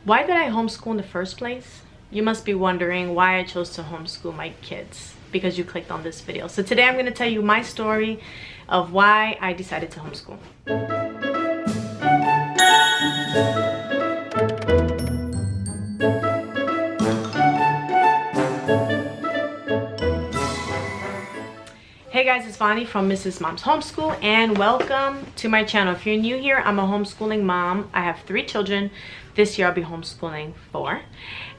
Why did I homeschool in the first place? You must be wondering why I chose to homeschool my kids because you clicked on this video. So today I'm going to tell you my story of why I decided to homeschool. Hey guys, it's Vani from Mrs. Mom's Homeschool and welcome to my channel. If you're new here, I'm a homeschooling mom. I have 3 children. This year I'll be homeschooling 4.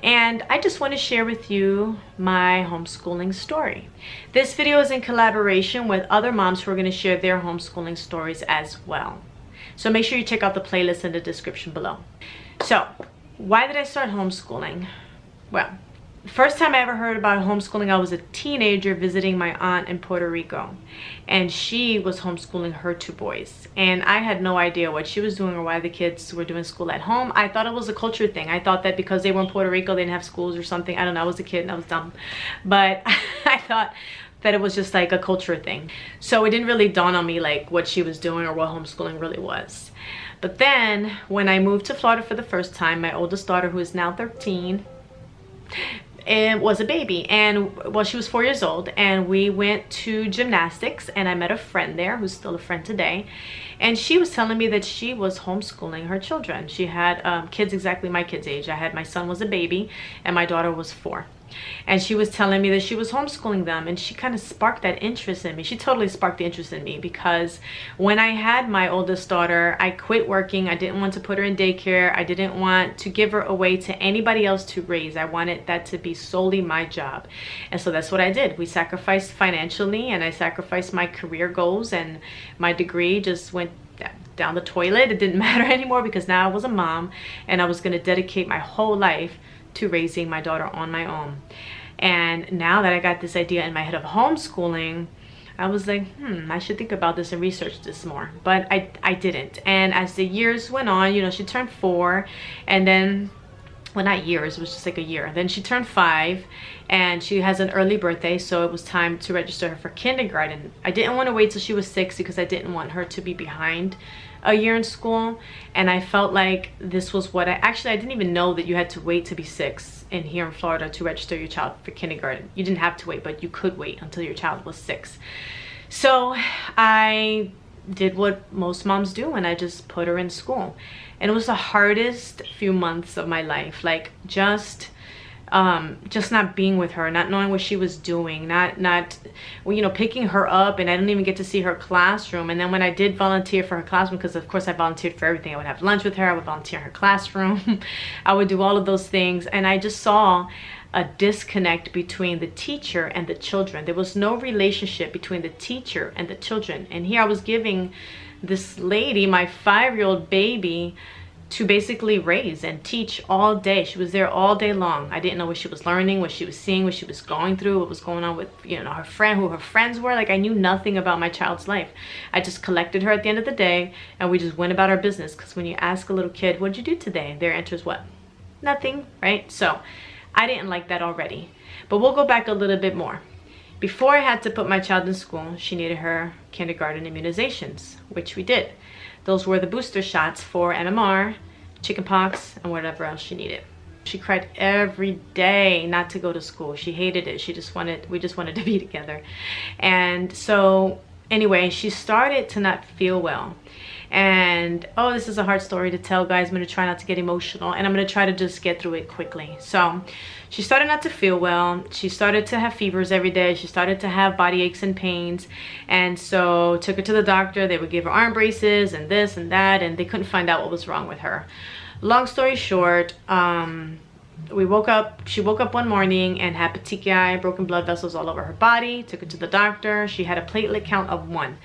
And I just want to share with you my homeschooling story. This video is in collaboration with other moms who are going to share their homeschooling stories as well. So make sure you check out the playlist in the description below. So, why did I start homeschooling? Well, the first time I ever heard about homeschooling, I was a teenager visiting my aunt in Puerto Rico, and she was homeschooling her 2 boys, and I had no idea what she was doing or why the kids were doing school at home. I thought it was a culture thing. I thought that because they were in Puerto Rico they didn't have schools or something. I don't know, I was a kid and I was dumb, but I thought that it was just like a culture thing. So it didn't really dawn on me like what she was doing or what homeschooling really was. But then when I moved to Florida for the first time, my oldest daughter, who is now 13, and was a baby, and well, she was 4 years old, and we went to gymnastics, and I met a friend there who's still a friend today, and she was telling me that she was homeschooling her children. She had kids exactly my kids' age. My son was a baby and my daughter was 4, and she was telling me that she was homeschooling them, and she kind of sparked that interest in me. She totally sparked the interest in me because when I had my oldest daughter, I quit working. I didn't want to put her in daycare. I didn't want to give her away to anybody else to raise. I wanted that to be solely my job, and so that's what I did. We sacrificed financially, and I sacrificed my career goals, and my degree just went down the toilet. It didn't matter anymore because now I was a mom, and I was going to dedicate my whole life to raising my daughter on my own. And now that I got this idea in my head of homeschooling, I was like, I should think about this and research this more. But I didn't. And as the years went on, you know, she turned 4, and then, well, not years, it was just like a year. Then she turned 5, and she has an early birthday, so it was time to register her for kindergarten. I didn't want to wait till she was 6 because I didn't want her to be behind a year in school, and I felt like this was what I didn't even know that you had to wait to be 6 in here in Florida to register your child for kindergarten. You didn't have to wait, but you could wait until your child was 6. So I did what most moms do, and I just put her in school, and it was the hardest few months of my life. Like just not being with her, not knowing what she was doing, not well, you know, picking her up, and I didn't even get to see her classroom. And then when I did volunteer for her classroom, because of course I volunteered for everything, I would have lunch with her, I would volunteer in her classroom, I would do all of those things, and I just saw a disconnect between the teacher and the children. There was no relationship between the teacher and the children. And here I was giving this lady, my 5-year-old baby, to basically raise and teach all day. She was there all day long. I didn't know what she was learning, what she was seeing, what she was going through, what was going on with, you know, her friend, who her friends were. Like, I knew nothing about my child's life. I just collected her at the end of the day, and we just went about our business. Because when you ask a little kid, what'd you do today? Their answer is what? Nothing, right? So I didn't like that already. But we'll go back a little bit more. Before I had to put my child in school, she needed her kindergarten immunizations, which we did. Those were the booster shots for MMR, chickenpox, and whatever else she needed. She cried every day not to go to school. She hated it. We just wanted to be together. And so anyway, she started to not feel well. And oh, this is a hard story to tell, guys. I'm going to try not to get emotional, and I'm going to try to just get through it quickly. So she started not to feel well. She started to have fevers every day. She started to have body aches and pains, and so took her to the doctor. They would give her arm braces and this and that, and they couldn't find out what was wrong with her. Long story short, she woke up one morning and had petechiae, broken blood vessels all over her body. Took her to the doctor. She had a platelet count of 1.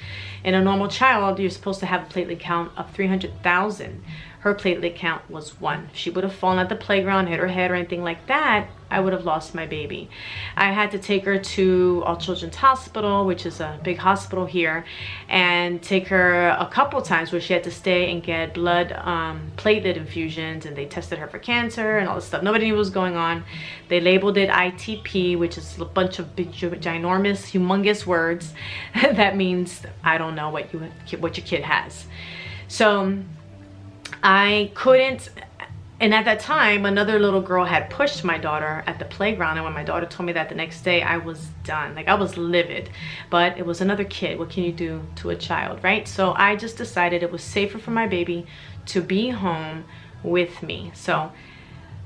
In a normal child, you're supposed to have a platelet count of 300,000. Her platelet count was 1. If she would have fallen at the playground, hit her head or anything like that, I would have lost my baby. I had to take her to All Children's Hospital, which is a big hospital here, and take her a couple times where she had to stay and get blood platelet infusions, and they tested her for cancer and all this stuff. Nobody knew what was going on. They labeled it ITP, which is a bunch of big, ginormous, humongous words. That means I don't know what your kid has. So I couldn't And at that time, another little girl had pushed my daughter at the playground. And when my daughter told me that the next day, I was done. Like, I was livid. But it was another kid. What can you do to a child, right? So I just decided it was safer for my baby to be home with me. So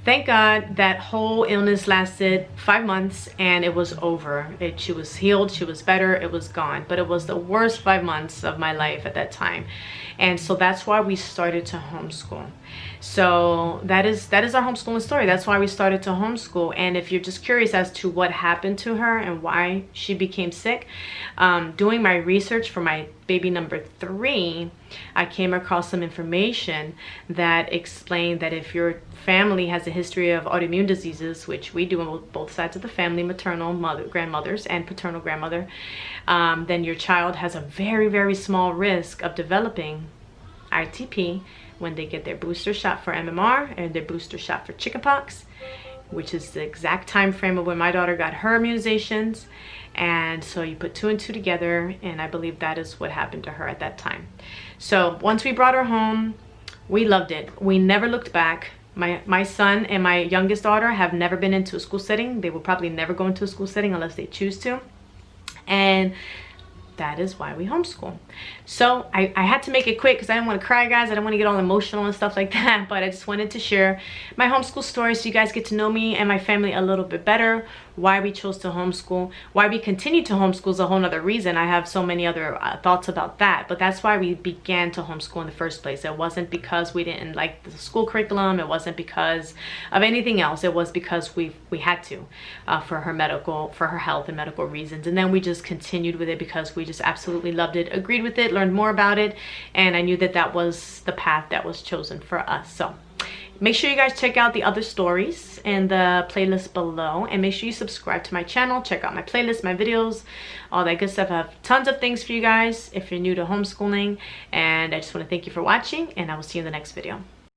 thank God that whole illness lasted 5 months and it was over. She was healed, she was better, it was gone. But it was the worst 5 months of my life at that time. And so that's why we started to homeschool. So that is our homeschooling story. That's why we started to homeschool. And if you're just curious as to what happened to her and why she became sick, doing my research for my baby number 3, I came across some information that explained that if your family has a history of autoimmune diseases, which we do on both sides of the family, maternal grandmothers and paternal grandmother, then your child has a very, very small risk of developing ITP when they get their booster shot for MMR and their booster shot for chickenpox, which is the exact time frame of when my daughter got her immunizations. And so you put 2 and 2 together, and I believe that is what happened to her at that time. So once we brought her home, we loved it. We never looked back. My son and my youngest daughter have never been into a school setting. They will probably never go into a school setting unless they choose to. And that is why we homeschool. So I had to make it quick because I didn't want to cry, guys. I didn't want to get all emotional and stuff like that. But I just wanted to share my homeschool story so you guys get to know me and my family a little bit better. Why we chose to homeschool. Why we continue to homeschool is a whole nother reason. I have so many other thoughts about that. But that's why we began to homeschool in the first place. It wasn't because we didn't like the school curriculum. It wasn't because of anything else. It was because we had to for her health and medical reasons. And then we just continued with it because we just absolutely loved it, agreed with it, learned more about it, and I knew that that was the path that was chosen for us. So make sure you guys check out the other stories in the playlist below, and make sure you subscribe to my channel, check out my playlist, my videos, all that good stuff. I have tons of things for you guys if you're new to homeschooling, and I just want to thank you for watching, and I will see you in the next video.